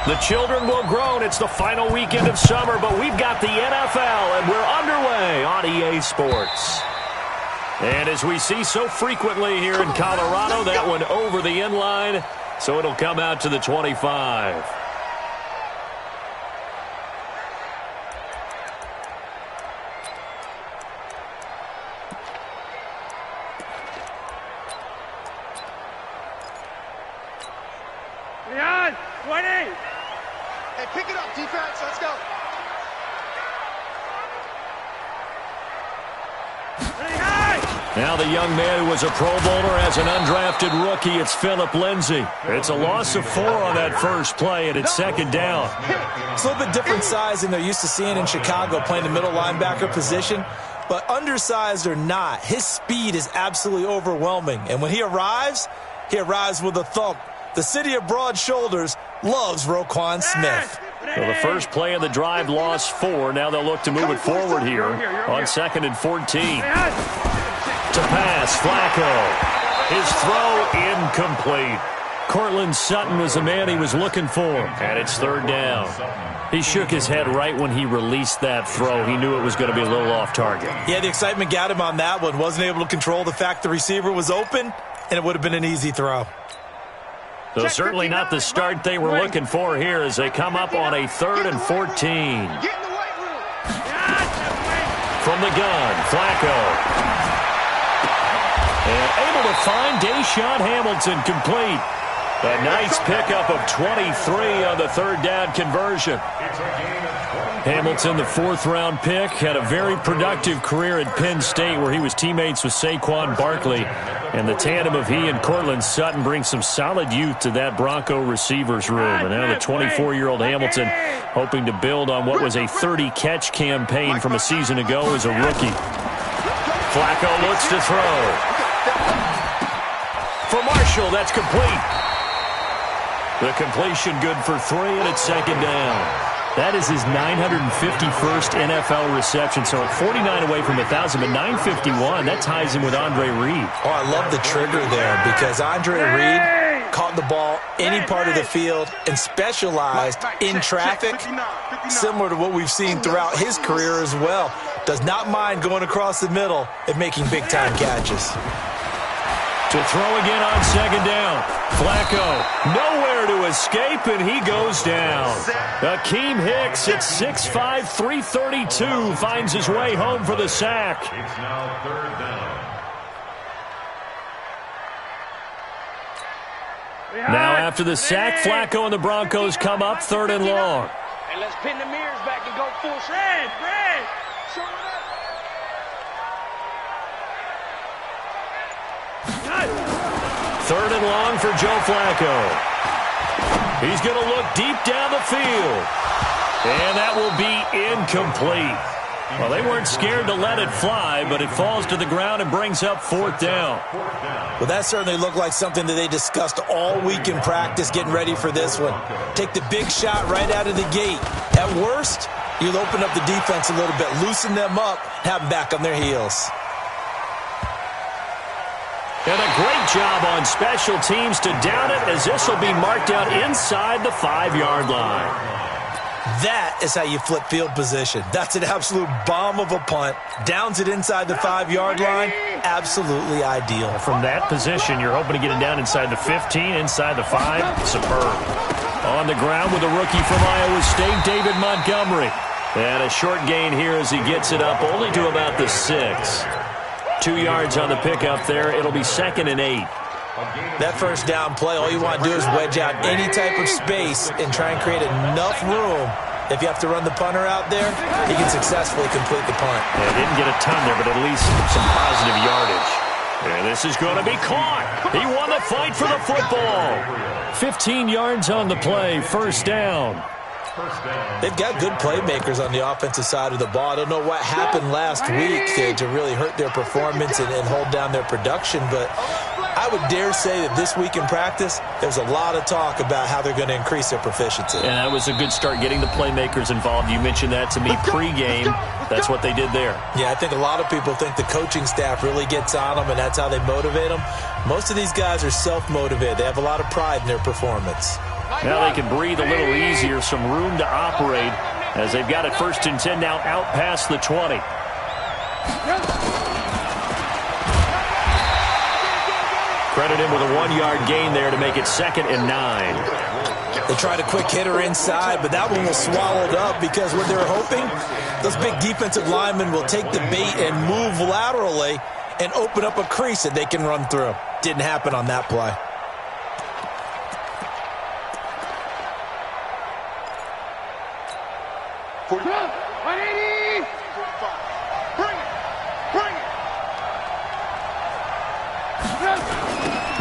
The children will groan. It's the final weekend of summer, but we've got the NFL, and we're underway on EA Sports. And as we see so frequently here in Colorado, that one over the end line, so it'll come out to the 25. Beyond 20. Hey, pick it up, defense. Let's go. Now the young man who was a Pro Bowler as an undrafted rookie, it's Phillip Lindsay. It's a loss of 4 on that first play, and it's second down. It's a little bit different size than they're used to seeing in Chicago, playing the middle linebacker position. But undersized or not, his speed is absolutely overwhelming. And when he arrives with a thump. The city of broad shoulders loves Roquan Smith. So the first play of the drive lost 4. Now they'll look to move it forward here on 2nd and 14. To pass, Flacco. His throw incomplete. Cortland Sutton was the man he was looking for. And it's third down. He shook his head right when he released that throw. He knew it was going to be a little off target. Yeah, the excitement got him on that one. Wasn't able to control the fact the receiver was open, and it would have been an easy throw. So certainly not the start they were looking for here as they come up on a 3rd and 14. From the gun, Flacco. And able to find Deshaun Hamilton complete. A nice pickup of 23 on the 3rd down conversion. Hamilton, the 4th-round pick, had a very productive career at Penn State where he was teammates with Saquon Barkley. And the tandem of he and Cortland Sutton brings some solid youth to that Bronco receivers room. And now the 24-year-old Hamilton hoping to build on what was a 30-catch campaign from a season ago as a rookie. Flacco looks to throw. For Marshall, that's complete. The completion good for 3, and it's second down. That is his 951st NFL reception, so at 49 away from 1,000, but 951, that ties him with Andre Reed. Oh, I love the trigger there because Andre Reed caught the ball any part of the field and specialized in traffic, similar to what we've seen throughout his career as well. Does not mind going across the middle and making big-time catches. To throw again on second down. Flacco, nowhere to escape, and he goes down. Akeem Hicks at 6'5", 332, finds his way home for the sack. It's now 3rd down. Now after the sack, Flacco and the Broncos come up 3rd and long. And let's pin the mirrors back and go full shred. Red. Show it up. 3rd and long for Joe Flacco. He's going to look deep down the field. And that will be incomplete. Well, they weren't scared to let it fly, but it falls to the ground and brings up 4th down. Well, that certainly looked like something that they discussed all week in practice getting ready for this one. Take the big shot right out of the gate. At worst, you'll open up the defense a little bit, loosen them up, have them back on their heels. And a great job on special teams to down it as this will be marked out inside the 5-yard line. That is how you flip field position. That's an absolute bomb of a punt. Downs it inside the 5-yard line. Absolutely ideal. From that position, you're hoping to get it down inside the 15, inside the 5. Superb. On the ground with a rookie from Iowa State, David Montgomery. And a short gain here as he gets it up only to about the 6. 2 yards on the pickup there. It'll be 2nd and 8. That first down play, all you want to do is wedge out any type of space and try and create enough room. If you have to run the punter out there, he can successfully complete the punt. Yeah, didn't get a ton there, but at least some positive yardage. And this is going to be caught. He won the fight for the football. 15 yards on the play, 1st down. They've got good playmakers on the offensive side of the ball. I don't know what happened last week to really hurt their performance and hold down their production, but I would dare say that this week in practice, there's a lot of talk about how they're going to increase their proficiency. And that was a good start getting the playmakers involved. You mentioned that to me pregame. That's what they did there. Yeah, I think a lot of people think the coaching staff really gets on them, and that's how they motivate them. Most of these guys are self-motivated. They have a lot of pride in their performance. Now they can breathe a little easier, some room to operate as they've got it 1st and 10 now out past the 20. Credit him with a 1-yard gain there to make it 2nd and 9. They tried a quick hitter inside, but that one was swallowed up because what they're hoping, those big defensive linemen will take the bait and move laterally and open up a crease that they can run through. Didn't happen on that play.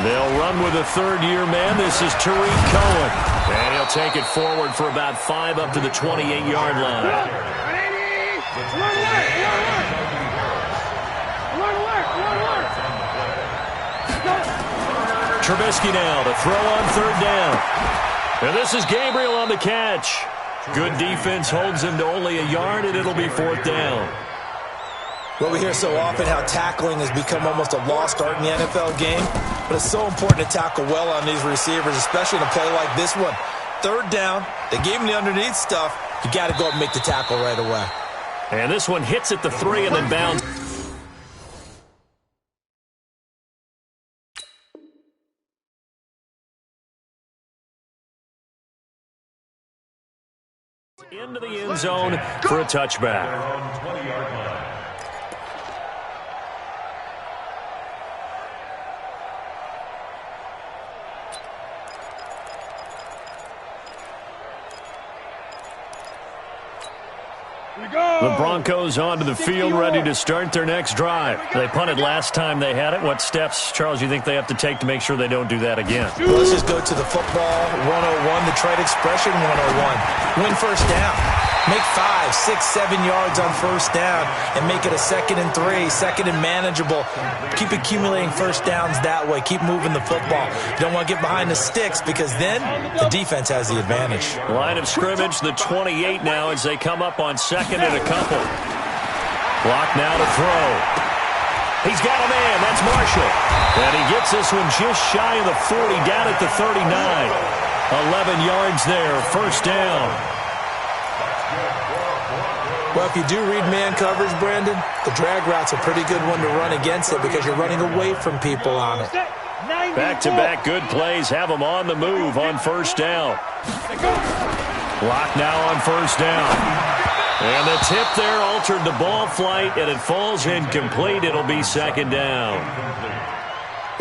They'll run with a third-year man. This is Tariq Cohen. And he'll take it forward for about 5 up to the 28-yard line. Trubisky now to throw on 3rd down. And this is Gabriel on the catch. Good defense holds him to only a yard, and it'll be 4th down. Well, we hear so often how tackling has become almost a lost art in the NFL game, but it's so important to tackle well on these receivers, especially in a play like this one. 3rd down, they gave him the underneath stuff. You got to go up and make the tackle right away. And this one hits at the 3 and then bounds. Into the end zone for a touchback. 20-yard line. The Broncos onto the field, ready to start their next drive. They punted last time they had it. What steps, Charles, you think they have to take to make sure they don't do that again? Well, let's just go to the football 101, the trade expression 101. Win 1st down. Make 5, 6, 7 yards on 1st down and make it a 2nd and 3, 2nd and manageable. Keep accumulating 1st downs that way. Keep moving the football. You don't want to get behind the sticks because then the defense has the advantage. Line of scrimmage, the 28 now as they come up on 2nd and a couple. Clock now to throw. He's got a man. That's Marshall. And he gets this one just shy of the 40, down at the 39. 11 yards there, 1st down. Well, if you do read man coverage, Brandon, the drag route's a pretty good one to run against it because you're running away from people on it. Back-to-back good plays have them on the move on 1st down. Clock now on 1st down. And the tip there altered the ball flight, and it falls incomplete. It'll be 2nd down.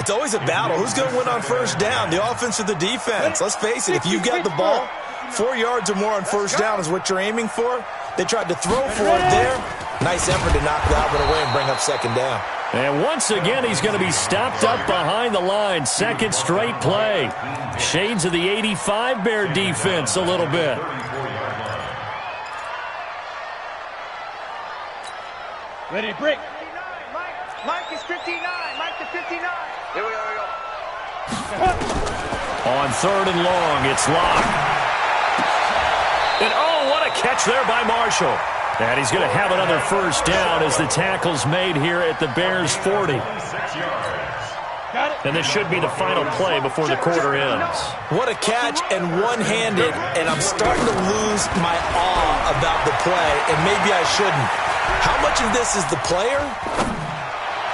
It's always a battle. Who's going to win on 1st down, the offense or the defense? Let's face it, if you get the ball, 4 yards or more on 1st down is what you're aiming for. They tried to throw for it there. Nice effort to knock that one away and bring up 2nd down. And once again, he's going to be stopped up behind the line. 2nd straight play. Shades of the 85 Bear defense a little bit. Ready to break. Mike is 59. Mike to 59. Here we go. On 3rd and long, it's locked. And oh, what a catch there by Marshall. And he's going to have another 1st down as the tackle's made here at the Bears' 40. And this should be the final play before the quarter ends. What a catch and one-handed, and I'm starting to lose my awe about the play, and maybe I shouldn't. How much of this is the player?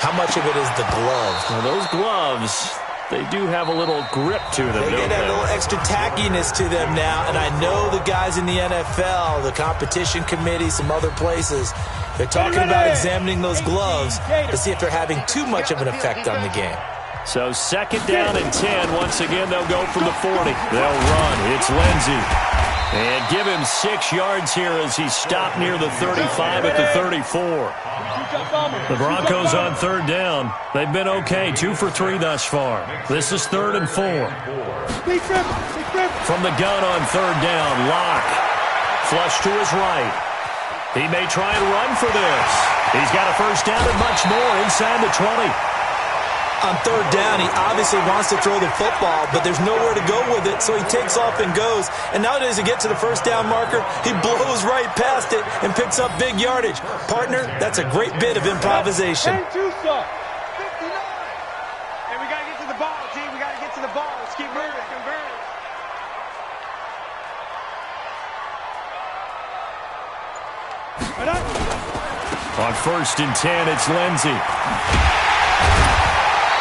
How much of it is the glove? Well, those gloves, they do have a little grip to them, They get a little extra tackiness to them now, and I know the guys in the NFL, the competition committee, some other places, they're talking about examining those gloves to see if they're having too much of an effect on the game. So 2nd down and 10. Once again, they'll go from the 40. They'll run. It's Lindsey. And give him 6 yards here as he's stopped near the 35 at the 34. The Broncos on 3rd down. They've been okay. 2 for 3 thus far. This is 3rd and 4. From the gun on 3rd down, Locke. Flush to his right. He may try and run for this. He's got a 1st down and much more inside the 20. On 3rd down, he obviously wants to throw the football, but there's nowhere to go with it, so he takes off and goes. And nowadays, to get to the 1st down marker, he blows right past it and picks up big yardage. Partner, that's a great bit of improvisation. Hey, we got to get to the ball, team. We got to get to the ball. Let's keep moving. On 1st and 10, it's Lindsey.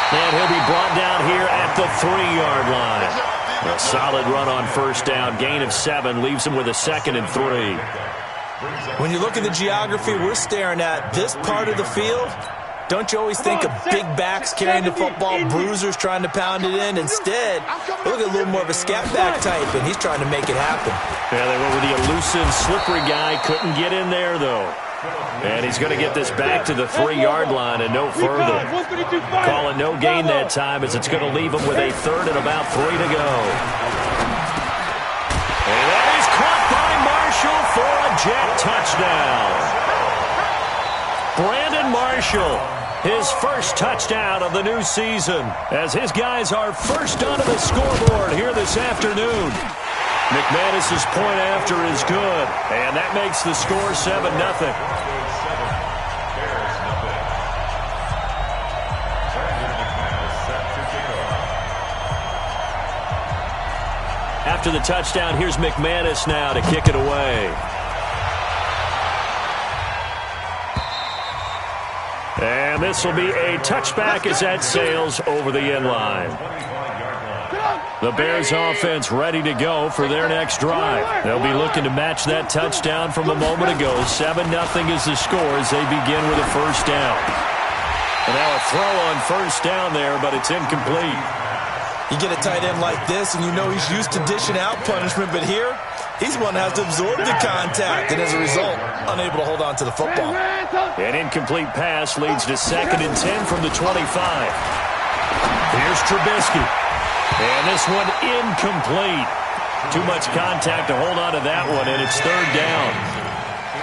And he'll be brought down here at the 3-yard line. A solid run on 1st down. Gain of 7 leaves him with a 2nd and 3. When you look at the geography we're staring at, this part of the field, don't you always think of big backs carrying the football, bruisers trying to pound it in? Instead, look at a little more of a scat back type, and he's trying to make it happen. Yeah, they went with the elusive, slippery guy. Couldn't get in there, though. And he's going to get this back to the 3-yard line and no further. Calling no gain that time as it's going to leave him with a 3rd and about 3 to go. And that is caught by Marshall for a Jet touchdown. Brandon Marshall, his first touchdown of the new season, as his guys are first onto the scoreboard here this afternoon. McManus's point after is good, and that makes the score 7-0. After the touchdown, here's McManus now to kick it away. And this will be a touchback as that sails over the end line. The Bears offense ready to go for their next drive. They'll be looking to match that touchdown from a moment ago. 7-0 is the score as they begin with a 1st down. And now a throw on 1st down there, but it's incomplete. You get a tight end like this, and you know he's used to dishing out punishment, but here, he's one that has to absorb the contact, and as a result, unable to hold on to the football. An incomplete pass leads to 2nd and 10 from the 25. Here's Trubisky. And this one incomplete. Too much contact to hold on to that one, and it's 3rd down.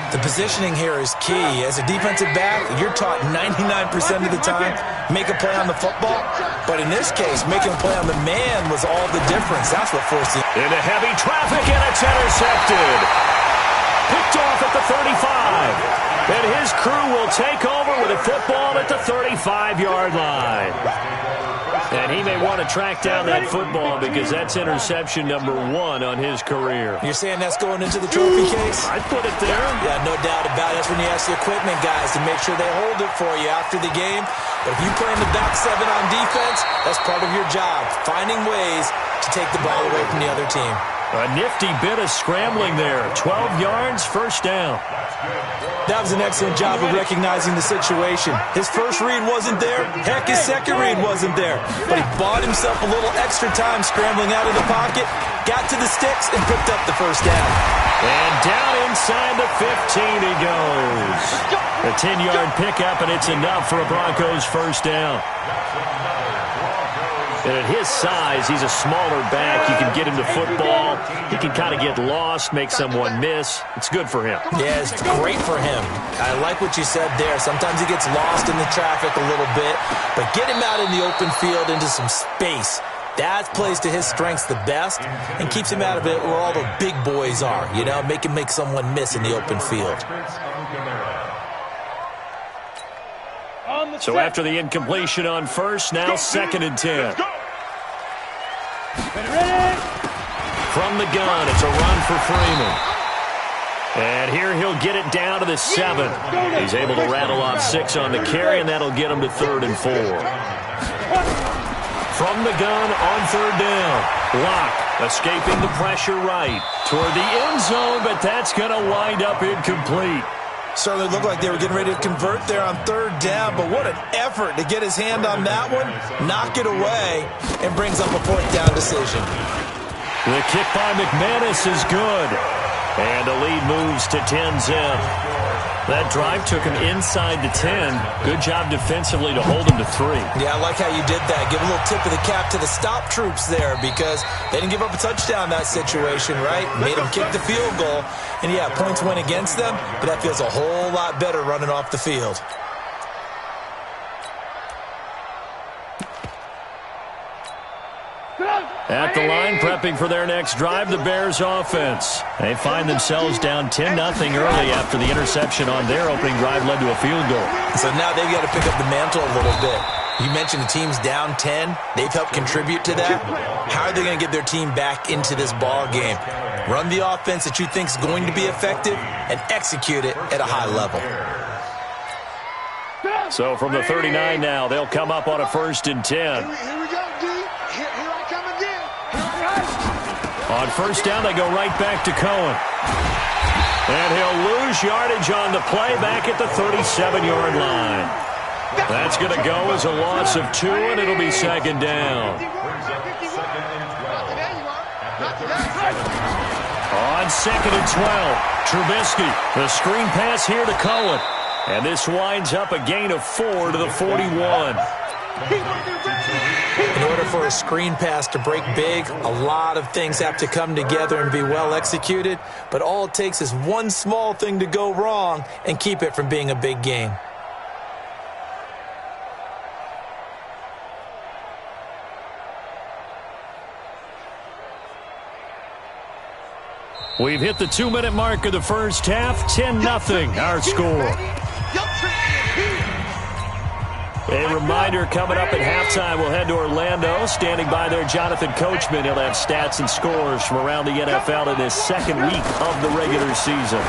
The positioning here is key. As a defensive back, you're taught 99% of the time, make a play on the football. But in this case, making a play on the man was all the difference. That's what forced it. Into heavy traffic, and it's intercepted. Picked off at the 35. And his crew will take over with a football at the 35-yard line. And he may want to track down that football because that's interception number 1 on his career. You're saying that's going into the trophy case? I'd put it there. Yeah, no doubt about it. That's when you ask the equipment guys to make sure they hold it for you after the game. But if you play in the back 7 on defense, that's part of your job, finding ways to take the ball away from the other team. A nifty bit of scrambling there. 12 yards, 1st down. That was an excellent job of recognizing the situation. His first read wasn't there. Heck, his second read wasn't there. But he bought himself a little extra time scrambling out of the pocket, got to the sticks, and picked up the 1st down. And down inside the 15 he goes. A 10-yard pickup, and it's enough for a Broncos 1st down. And at his size, he's a smaller back. You can get him to football. He can kind of get lost, make someone miss. It's good for him. Yeah, it's great for him. I like what you said there. Sometimes he gets lost in the traffic a little bit, but get him out in the open field into some space. That plays to his strengths the best and keeps him out of it where all the big boys are, you know, make him make someone miss in the open field. So after the incompletion on 1st, now 2nd and 10. From the gun, it's a run for Freeman. And here he'll get it down to the 7. He's able to rattle off 6 on the carry, and that'll get him to 3rd and 4. From the gun on 3rd down. Locke escaping the pressure right toward the end zone, but that's going to wind up incomplete. Certainly looked like they were getting ready to convert there on 3rd down, but what an effort to get his hand on that one, knock it away, and brings up a 4th down decision. The kick by McManus is good, and the lead moves to 10-zip. That drive took him inside the 10. Good job defensively to hold him to 3. Yeah, I like how you did that. Give a little tip of the cap to the stop troops there because they didn't give up a touchdown in that situation, right? Made them kick the field goal. And, yeah, points went against them, but that feels a whole lot better running off the field. At the line, prepping for their next drive, the Bears offense. They find themselves down 10-0 early after the interception on their opening drive led to a field goal. So now they've got to pick up the mantle a little bit. You mentioned the team's down 10. They've helped contribute to that. How are they going to get their team back into this ball game? Run the offense that you think is going to be effective and execute it at a high level. So from the 39 now, they'll come up on a 1st and 10. Here we go, D. Here I come again. On 1st down, they go right back to Cohen. And he'll lose yardage on the play back at the 37-yard line. That's going to go as a loss of 2, and it'll be 2nd down. On 2nd and 12, Trubisky, the screen pass here to Cohen. And this winds up a gain of 4 to the 41. In order for a screen pass to break big, a lot of things have to come together and be well executed. But all it takes is one small thing to go wrong and keep it from being a big game. We've hit the 2-minute mark of the first half. 10-0 our score. A reminder coming up at halftime, we'll head to Orlando. Standing by there, Jonathan Coachman. He'll have stats and scores from around the NFL in this 2nd week of the regular season.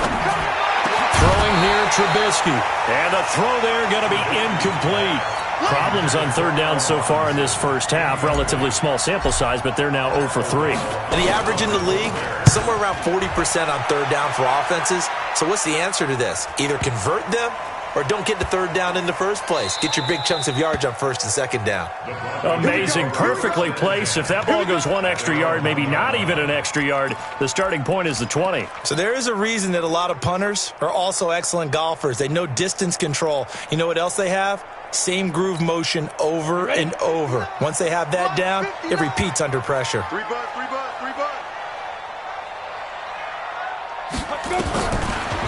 Throwing here, Trubisky. And the throw there going to be incomplete. Problems on 3rd down so far in this first half. Relatively small sample size, but they're now 0 for 3. And the average in the league, somewhere around 40% on 3rd down for offenses. So what's the answer to this? Either convert them or don't get the 3rd down in the first place. Get your big chunks of yards on 1st and 2nd down. Amazing. Perfectly placed. If that ball goes 1 extra yard, maybe not even an extra yard, the starting point is the 20. So there is a reason that a lot of punters are also excellent golfers. They know distance control. You know what else they have? Same groove motion over and over. Once they have that down, it repeats under pressure. Free butt.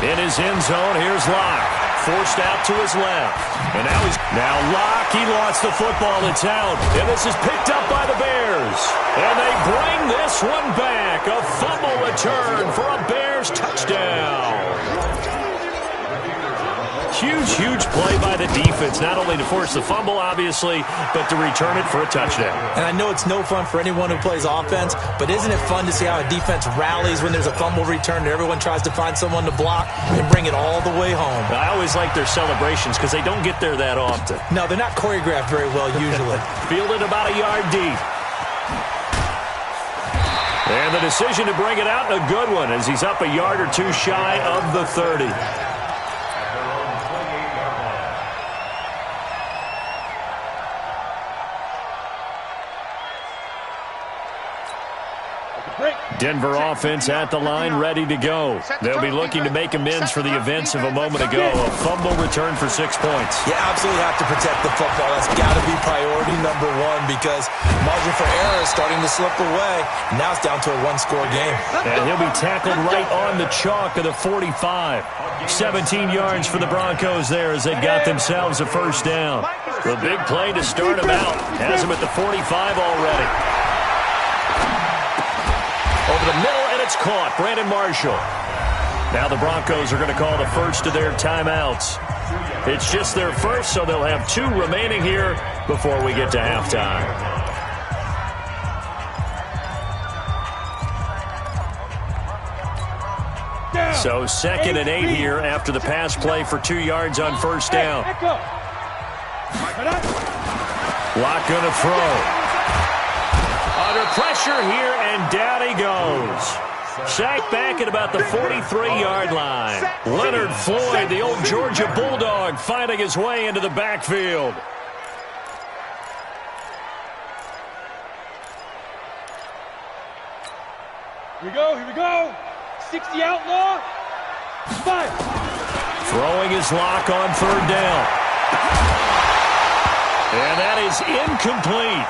In his end zone, here's Locke. Forced out to his left. And now Locke, he lost the football. It's out. And this is picked up by the Bears. And they bring this one back. A fumble return for a Bears touchdown. Huge play by the defense, not only to force the fumble, obviously, but to return it for a touchdown. And I know it's no fun for anyone who plays offense, but isn't it fun to see how a defense rallies when there's a fumble return and everyone tries to find someone to block and bring it all the way home? I always like their celebrations because they don't get there that often. No, they're not choreographed very well usually. Fielded about a yard deep. And the decision to bring it out, a good one, as he's up a yard or 2 shy of the 30. Denver offense at the line, ready to go. They'll be looking to make amends for the events of a moment ago. A fumble return for 6 points. You absolutely have to protect the football. That's got to be priority number 1 because margin for error is starting to slip away. Now it's down to a 1-score game. And he'll be tackled right on the chalk of the 45. 17 yards for the Broncos there as they got themselves a 1st down. The big play to start them out. Has them at the 45 already. Over the middle, and it's caught. Brandon Marshall. Now the Broncos are going to call the first of their timeouts. It's just their first, so they'll have 2 remaining here before we get to halftime. So 2nd and 8 here after the pass play for 2 yards on 1st down. Locke going to throw. Under pressure here, and down he goes. Sacked back at about the 43-yard line. Leonard Floyd, the old Georgia Bulldog, finding his way into the backfield. Here we go. 60 outlaw. 5. Throwing his Locke on 3rd down. And that is incomplete.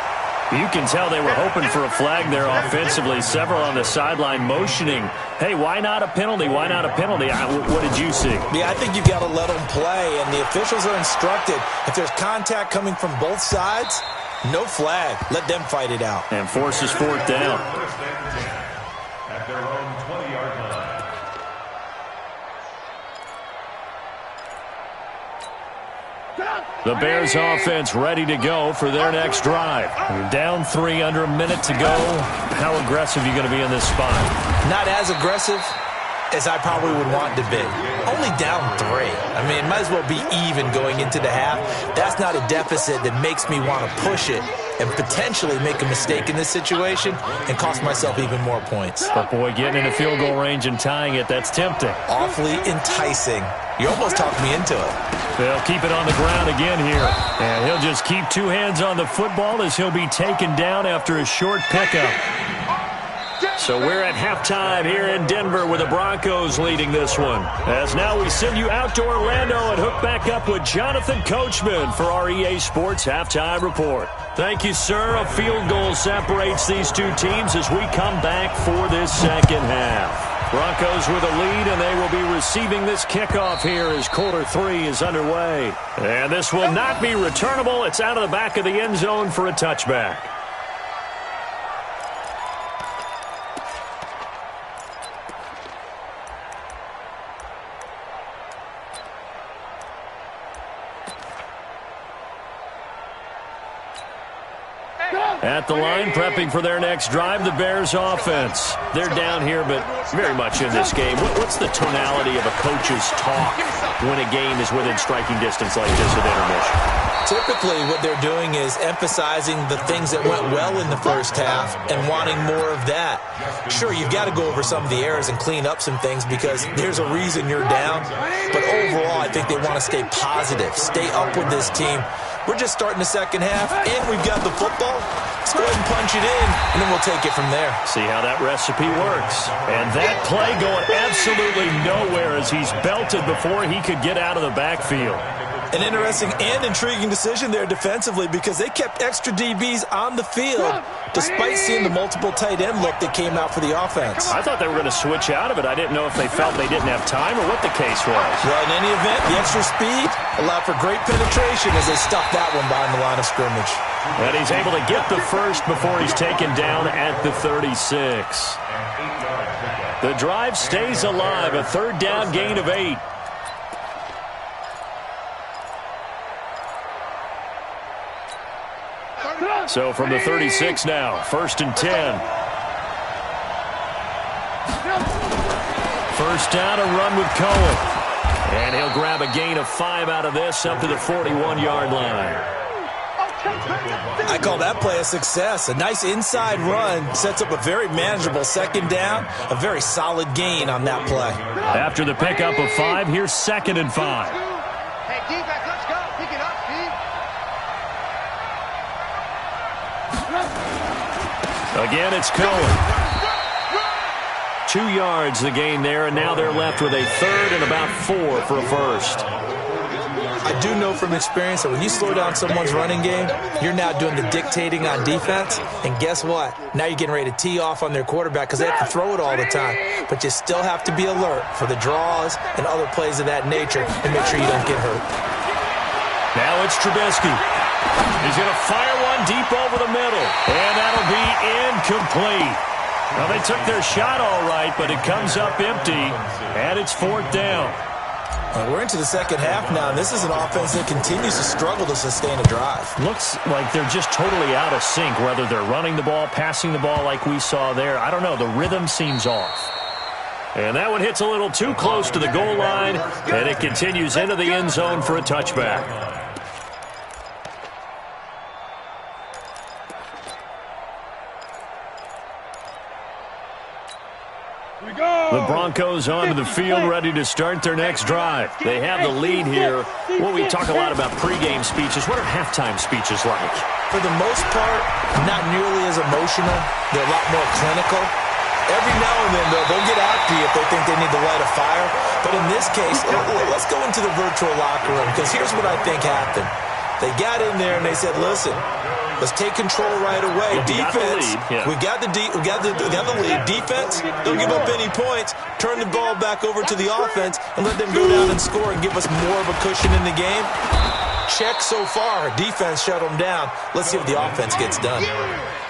You can tell they were hoping for a flag there offensively. Several on the sideline motioning, hey, why not a penalty? Why not a penalty? What did you see? Yeah, I think you've got to let them play, and the officials are instructed. If there's contact coming from both sides, no flag. Let them fight it out. And forces 4th down. At their own 20-yard line. The Bears offense ready to go for their next drive. You're down 3, under a minute to go. How aggressive are you going to be in this spot? Not as aggressive as I probably would want to be. Only down 3. I mean, it might as well be even going into the half. That's not a deficit that makes me want to push it and potentially make a mistake in this situation and cost myself even more points. But, boy, getting into field goal range and tying it, that's tempting. Awfully enticing. You almost talked me into it. They'll keep it on the ground again here. And he'll just keep 2 hands on the football as he'll be taken down after a short pickup. So we're at halftime here in Denver with the Broncos leading this one. As now we send you out to Orlando and hook back up with Jonathan Coachman for our EA Sports Halftime Report. Thank you, sir. A field goal separates these 2 teams as we come back for this second half. Broncos with a lead, and they will be receiving this kickoff here as quarter 3 is underway. And this will not be returnable. It's out of the back of the end zone for a touchback. At the line, prepping for their next drive, the Bears offense. They're down here, but very much in this game. What's the tonality of a coach's talk when a game is within striking distance like this at intermission? Typically, what they're doing is emphasizing the things that went well in the first half and wanting more of that. Sure, you've got to go over some of the errors and clean up some things because there's a reason you're down. But overall, I think they want to stay positive, stay up with this team. We're just starting the second half, and we've got the football. Let's go ahead and punch it in, and then we'll take it from there. See how that recipe works. And that play going absolutely nowhere as he's belted before he could get out of the backfield. An interesting and intriguing decision there defensively because they kept extra DBs on the field despite seeing the multiple tight end look that came out for the offense. I thought they were going to switch out of it. I didn't know if they felt they didn't have time or what the case was. Well, in any event, the extra speed allowed for great penetration as they stuck that one behind the line of scrimmage. And he's able to get the first before he's taken down at the 36. The drive stays alive, a 3rd down gain of 8. So from the 36 now, 1st and 10. First down, a run with Cohen. And he'll grab a gain of 5 out of this up to the 41-yard line. I call that play a success. A nice inside run sets up a very manageable 2nd down, a very solid gain on that play. After the pickup of 5, here's 2nd and 5. Hey, defense, let's go. Pick it up, Steve. Again, it's Cohen. 2 yards the gain there, and now they're left with a 3rd and about 4 for a first. I do know from experience that when you slow down someone's running game, you're now doing the dictating on defense. And guess what? Now you're getting ready to tee off on their quarterback because they have to throw it all the time. But you still have to be alert for the draws and other plays of that nature and make sure you don't get hurt. Now it's Trubisky. He's going to fire one deep over the middle. And that'll be incomplete. Well, they took their shot all right, but it comes up empty. And it's 4th down. We're into the second half now, and this is an offense that continues to struggle to sustain a drive. Looks like they're just totally out of sync, whether they're running the ball, passing the ball like we saw there. I don't know. The rhythm seems off. And that one hits a little too close to the goal line, and it continues into the end zone for a touchback. The Broncos onto the field, ready to start their next drive. They have the lead here. Well, we talk a lot about pregame speeches. What are halftime speeches like? For the most part, not nearly as emotional. They're a lot more clinical. Every now and then, they'll get after you if they think they need to light a fire. But in this case, let's go into the virtual locker room, because here's what I think happened. They got in there and they said, listen, let's take control right away. Defense, we got the lead. Defense, don't give up any points. Turn the ball back over to the offense and let them go down and score and give us more of a cushion in the game. Check so far. Defense shut them down. Let's see if the offense gets done.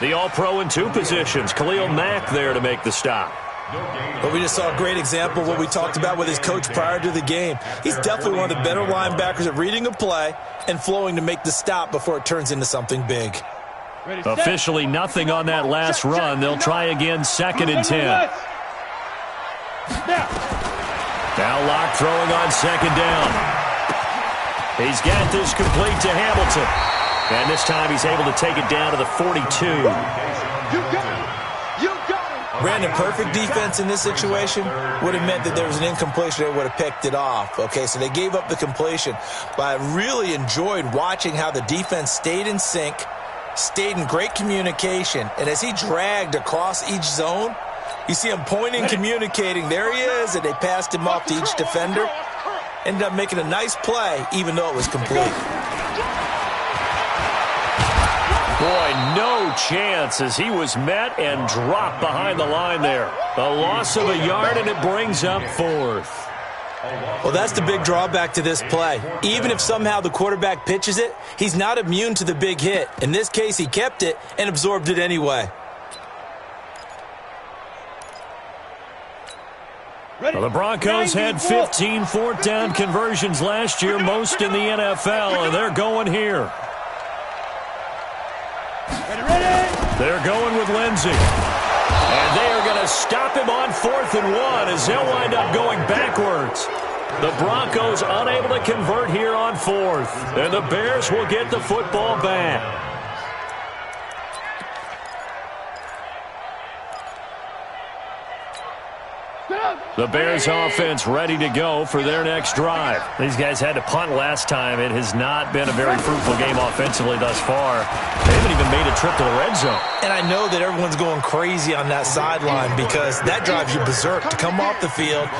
The All-Pro in 2 positions. Khalil Mack there to make the stop. But we just saw a great example of what we talked about with his coach prior to the game. He's definitely one of the better linebackers at reading a play and flowing to make the stop before it turns into something big. Officially nothing on that last run. They'll try again, 2nd and 10. Now Locke throwing on 2nd down. He's got this complete to Hamilton. And this time he's able to take it down to the 42. Brandon, perfect defense in this situation would have meant that there was an incompletion. They would have picked it off. Okay, so they gave up the completion. But I really enjoyed watching how the defense stayed in sync, stayed in great communication. And as he dragged across each zone, you see him pointing, communicating. There he is, and they passed him off to each defender. Ended up making a nice play, even though it was complete. Boy, no chance as he was met and dropped behind the line there. A loss of a yard, and it brings up 4th. Well, that's the big drawback to this play. Even if somehow the quarterback pitches it, he's not immune to the big hit. In this case, he kept it and absorbed it anyway. Well, the Broncos had 15 4th down conversions last year, most in the NFL, and they're going here. They're going with Lindsey. And they are going to stop him on 4th and 1 as they'll wind up going backwards. The Broncos unable to convert here on 4th. And the Bears will get the football back. The Bears offense ready to go for their next drive. These guys had to punt last time. It has not been a very fruitful game offensively thus far. They haven't even made a trip to the red zone. And I know that everyone's going crazy on that sideline because that drives you berserk to come off the field,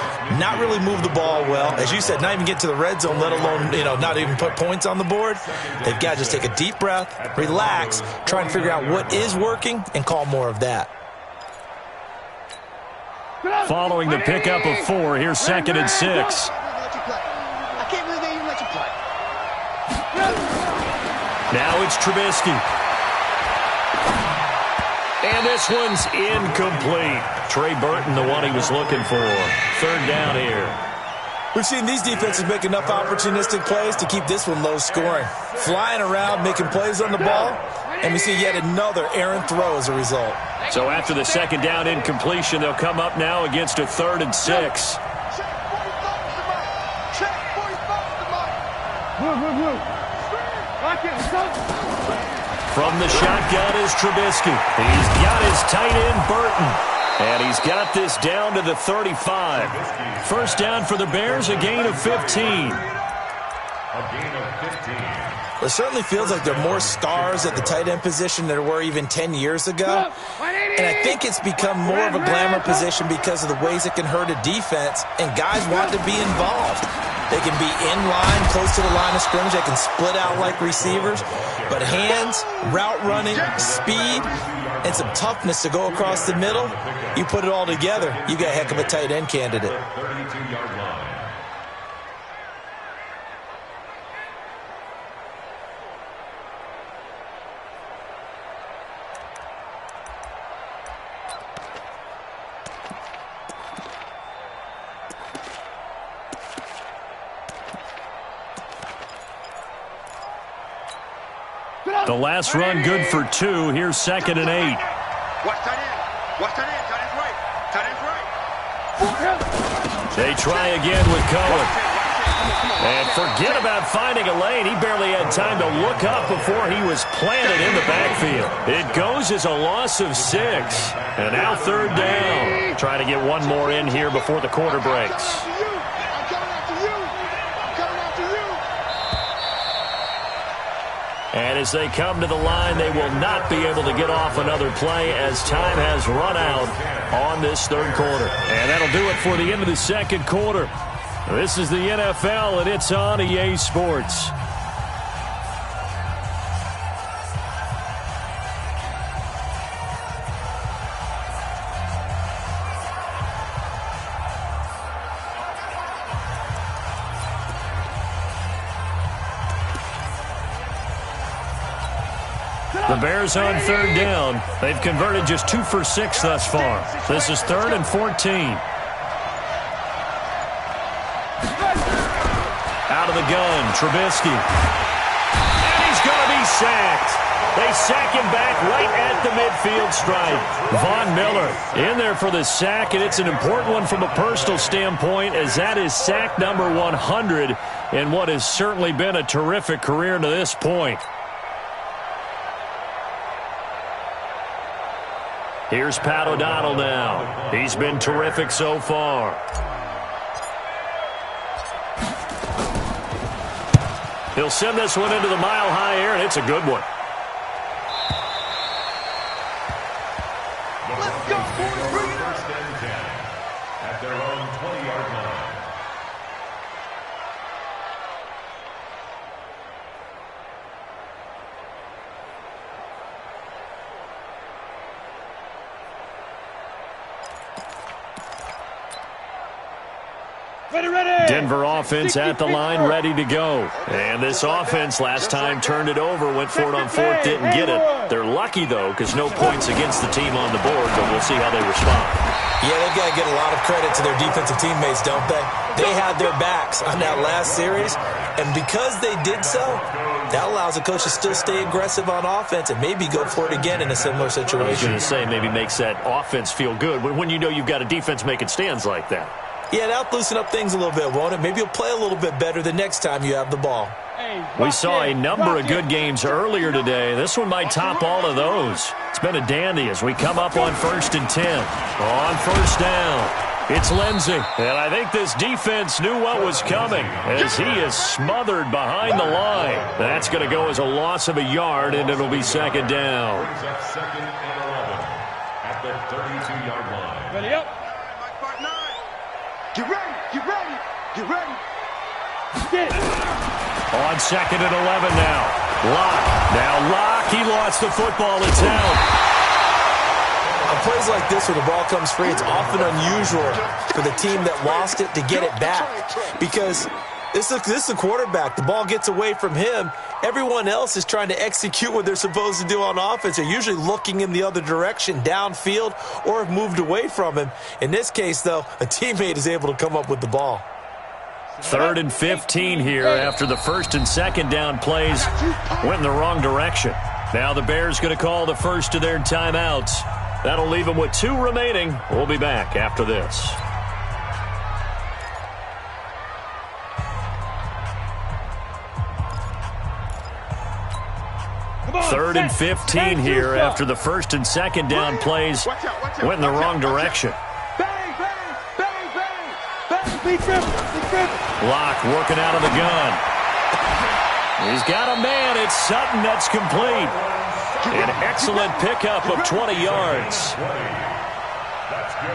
not really move the ball well. As you said, not even get to the red zone, let alone, not even put points on the board. They've got to just take a deep breath, relax, try and figure out what is working, and call more of that. Following the pickup of 4, here's 2nd and 6. I can't believe they even let you play. Now it's Trubisky. And this one's incomplete. Trey Burton, the one he was looking for. 3rd down here. We've seen these defenses make enough opportunistic plays to keep this one low scoring. Flying around, making plays on the ball, and we see yet another errant throw as a result. So after the 2nd down incompletion, they'll come up now against a 3rd and 6. From the shotgun is Trubisky. He's got his tight end, Burton. And he's got this down to the 35. 1st down for the Bears, a gain of 15. It certainly feels like there are more stars at the tight end position than there were even 10 years ago. And I think it's become more of a glamour position because of the ways it can hurt a defense, and guys want to be involved. They can be in line, close to the line of scrimmage. They can split out like receivers. But hands, route running, speed, and some toughness to go across the middle, you put it all together, you got a heck of a tight end candidate. 32-yard line. The last run good for 2. Here's 2nd and 8. Watch tight end. Watch tight end. Tight end's right. Tight end's right. They try again with Cohen. And forget about finding a lane. He barely had time to look up before he was planted in the backfield. It goes as a loss of 6. And now 3rd down. Trying to get one more in here before the quarter breaks. And as they come to the line, they will not be able to get off another play as time has run out on this 3rd quarter. And that'll do it for the end of the 2nd quarter. This is the NFL, and it's on EA Sports. The Bears on third down. They've converted just 2 for 6 thus far. This is 3rd and 14. Out of the gun, Trubisky. And he's going to be sacked. They sack him back right at the midfield stripe. Von Miller in there for the sack, and it's an important one from a personal standpoint, as that is sack number 100 in what has certainly been a terrific career to this point. Here's Pat O'Donnell now. He's been terrific so far. He'll send this one into the mile-high air, and it's a good one. Let's go, boys. Bring it up. 1st and 10 at their own 20-yard line. Denver offense at the line, ready to go. And this offense last time turned it over, went for it on 4th, didn't get it. They're lucky, though, because no points against the team on the board, but we'll see how they respond. Yeah, they've got to get a lot of credit to their defensive teammates, don't they? They had their backs on that last series, and because they did so, that allows the coach to still stay aggressive on offense and maybe go for it again in a similar situation. I was going to say, maybe makes that offense feel good when you know you've got a defense making stands like that. Yeah, that'll loosen up things a little bit, won't it? Maybe you'll play a little bit better the next time you have the ball. We saw a number of good games earlier today. This one might top all of those. It's been a dandy as we come up on 1st and 10. On 1st down, it's Lindsey. And I think this defense knew what was coming as he is smothered behind the line. That's going to go as a loss of a yard, and it'll be 2nd down. Brings up 2nd and 11 at the 32-yard line. Ready up. Get ready, get ready, get ready. Get. On 2nd and 11 now. Locke, he lost the football. It's out. On plays like this where the ball comes free, it's often unusual for the team that lost it to get it back. Because this is the quarterback. The ball gets away from him. Everyone else is trying to execute what they're supposed to do on offense. They're usually looking in the other direction, downfield, or have moved away from him. In this case, though, a teammate is able to come up with the ball. 3rd and 15 here after the 1st and 2nd down plays went in the wrong direction. Now the Bears going to call the first of their timeouts. That'll leave them with 2 remaining. We'll be back after this. 3rd and 15 here after the 1st and 2nd down plays went in the wrong direction. Bang, bang, bang, bang, bang. Be triple. Locke working out of the gun. He's got a man. It's Sutton. That's complete. An excellent pickup of 20 yards.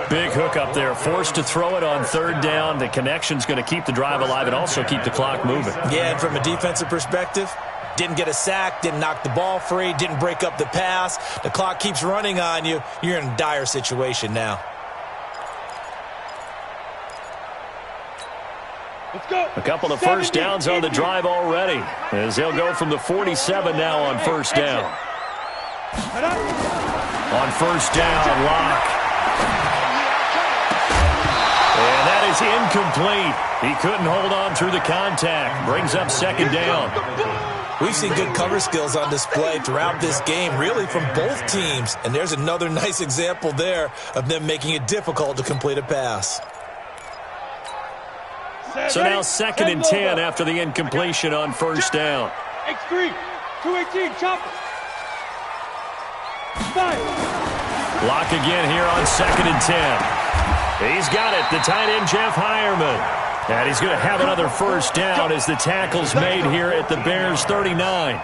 Big hook up there. Forced to throw it on 3rd down. The connection's going to keep the drive alive and also keep the clock moving. Yeah, and from a defensive perspective, didn't get a sack, didn't knock the ball free, didn't break up the pass. The clock keeps running on you. You're in a dire situation now. Let's go. A couple of first downs on the drive already, as they'll go from the 47 now on 1st down. On 1st down, Locke. And that is incomplete. He couldn't hold on through the contact. Brings up 2nd down. We've seen good cover skills on display throughout this game, really from both teams. And there's another nice example there of them making it difficult to complete a pass. So now 2nd and 10 after the incompletion on 1st down. X3, 218, chopper. 5. Locke again here on 2nd and 10. He's got it, the tight end Jeff Heuerman. And he's going to have another 1st down as the tackle's made here at the Bears 39.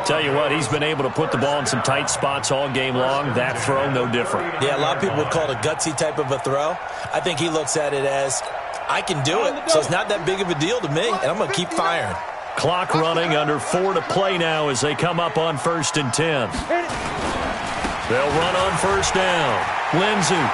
Tell you what, he's been able to put the ball in some tight spots all game long. That throw, no different. Yeah, a lot of people would call it a gutsy type of a throw. I think he looks at it as, I can do it, so it's not that big of a deal to me, and I'm going to keep firing. Clock running, under 4 to play now as they come up on 1st and 10. They'll run on 1st down. Lindsey.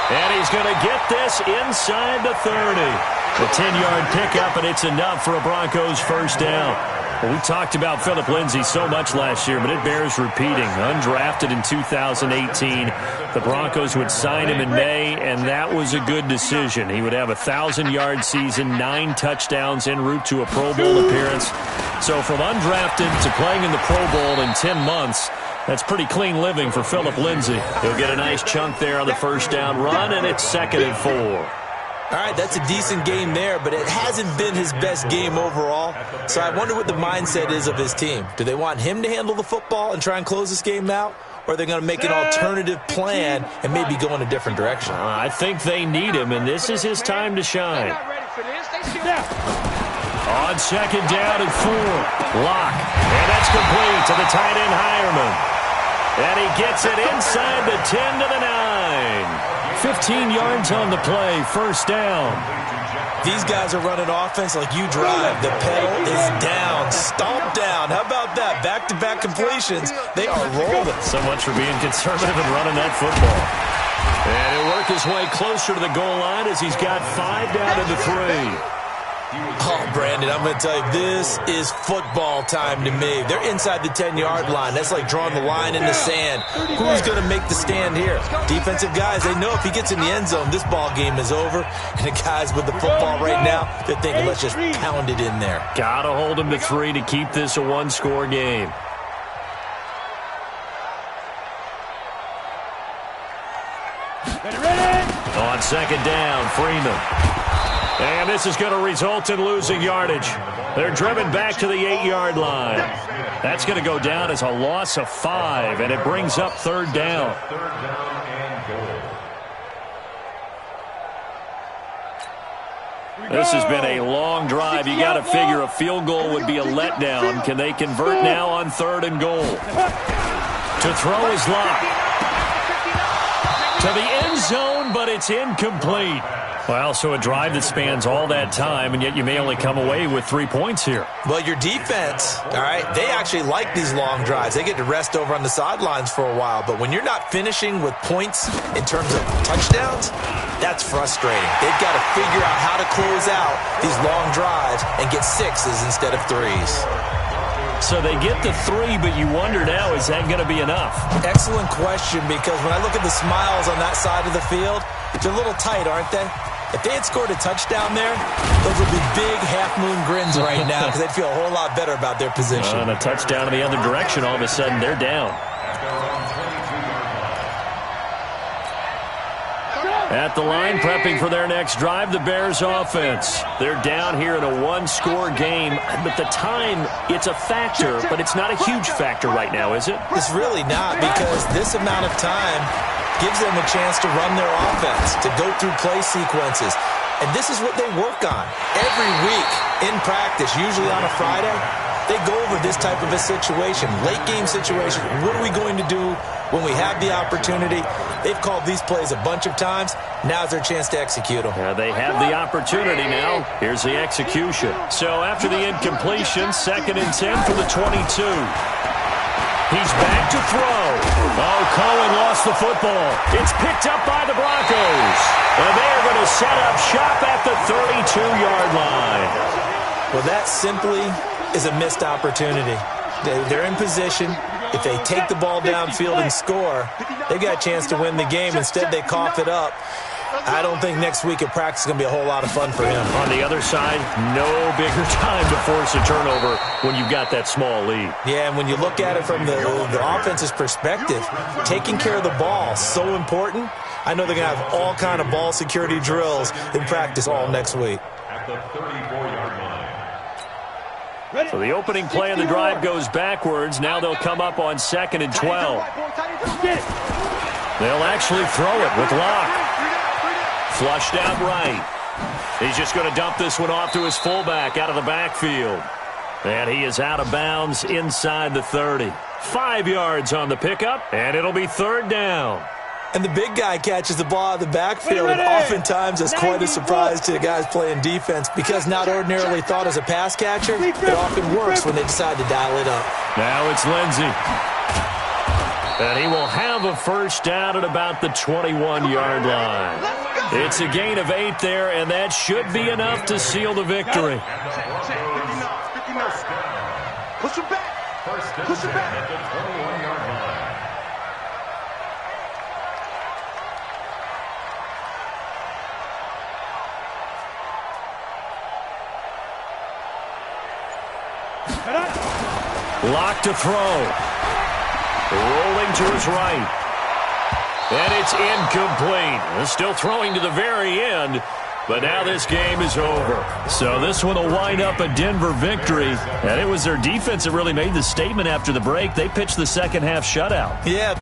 And he's going to get this inside the 30. A 10-yard pickup, and it's enough for a Broncos 1st down. Well, we talked about Phillip Lindsay so much last year, but it bears repeating. Undrafted in 2018, the Broncos would sign him in May, and that was a good decision. He would have a 1,000-yard season, 9 touchdowns en route to a Pro Bowl appearance. So from undrafted to playing in the Pro Bowl in 10 months, that's pretty clean living for Phillip Lindsay. He'll get a nice chunk there on the first down run, and it's 2nd and 4. All right, that's a decent game there, but it hasn't been his best game overall. So I wonder what the mindset is of his team. Do they want him to handle the football and try and close this game out? Or are they going to make an alternative plan and maybe go in a different direction? I think they need him, and this is his time to shine. On 2nd down and 4, Locke. And that's complete to the tight end, Hireman. And he gets it inside the 10 to the 9. 15 yards on the play, first down. These guys are running offense like you drive. The pedal is down, stomp down. How about that? Back-to-back completions. They are rolling. So much for being conservative and running that football. And he'll work his way closer to the goal line as he's got 5 down to the 3. Oh, Brandon, I'm going to tell you, this is football time to me. They're inside the 10-yard line. That's like drawing the line in the sand. Who's going to make the stand here? Defensive guys, they know if he gets in the end zone, this ball game is over. And the guys with the football right now, they're thinking, let's just pound it in there. Got to hold him to 3 to keep this a one-score game. On 2nd down, Freeman. And this is going to result in losing yardage. They're driven back to the 8-yard line. That's going to go down as a loss of 5, and it brings up 3rd down. This has been a long drive. You got to figure a field goal would be a letdown. Can they convert now on 3rd and goal? To throw is Locke. To the end zone, but it's incomplete. Well, so a drive that spans all that time, and yet you may only come away with 3 points here. Well, your defense, all right, they actually like these long drives. They get to rest over on the sidelines for a while. But when you're not finishing with points in terms of touchdowns, that's frustrating. They've got to figure out how to close out these long drives and get 6s instead of 3s. So they get the 3, but you wonder now, is that going to be enough? Excellent question, because when I look at the smiles on that side of the field, they're a little tight, aren't they? If they had scored a touchdown there, those would be big half-moon grins right now because they'd feel a whole lot better about their position. And a touchdown in the other direction, all of a sudden they're down. At the line, prepping for their next drive, the Bears offense. They're down here in a one-score game, but the time, it's a factor, but it's not a huge factor right now, is it? It's really not, because this amount of time gives them a chance to run their offense, to go through play sequences. And this is what they work on every week in practice, usually on a Friday. They go over this type of a situation, late game situation. What are we going to do when we have the opportunity? They've called these plays a bunch of times. Now's their chance to execute them. They have the opportunity now. Here's the execution. So after the incompletion, 2nd and 10 for the 22. He's back to throw. Oh, Cohen lost the football. It's picked up by the Broncos. And they're going to set up shop at the 32-yard line. Well, that simply is a missed opportunity. They're in position. If they take the ball downfield and score, they've got a chance to win the game. Instead, they cough it up. I don't think next week at practice is going to be a whole lot of fun for him. On the other side, no bigger time to force a turnover when you've got that small lead. Yeah, and when you look at it from the offense's perspective, taking care of the ball is so important. I know they're going to have all kind of ball security drills in practice all next week. At the 34-yard line. So the opening play of the drive goes backwards. Now they'll come up on 2nd and 12. They'll actually throw it with Locke. Flushed out right. He's just going to dump this one off to his fullback out of the backfield. And he is out of bounds inside the 30. 5 yards on the pickup, and it'll be 3rd down. And the big guy catches the ball out of the backfield, and oftentimes that's quite a surprise to the guys playing defense, because not ordinarily thought as a pass catcher, it often works when they decide to dial it up. Now it's Lindsay. And he will have a first down at about the 21-yard line. It's a gain of 8 there, and that should be enough to seal the victory. Push him back. First and Push him 10 back. at the 21-yard line. Lock to throw. Rolling to his right. And it's incomplete. Still throwing to the very end. But now this game is over. So this one will wind up a Denver victory. And it was their defense that really made the statement after the break. They pitched the second half shutout. Yeah.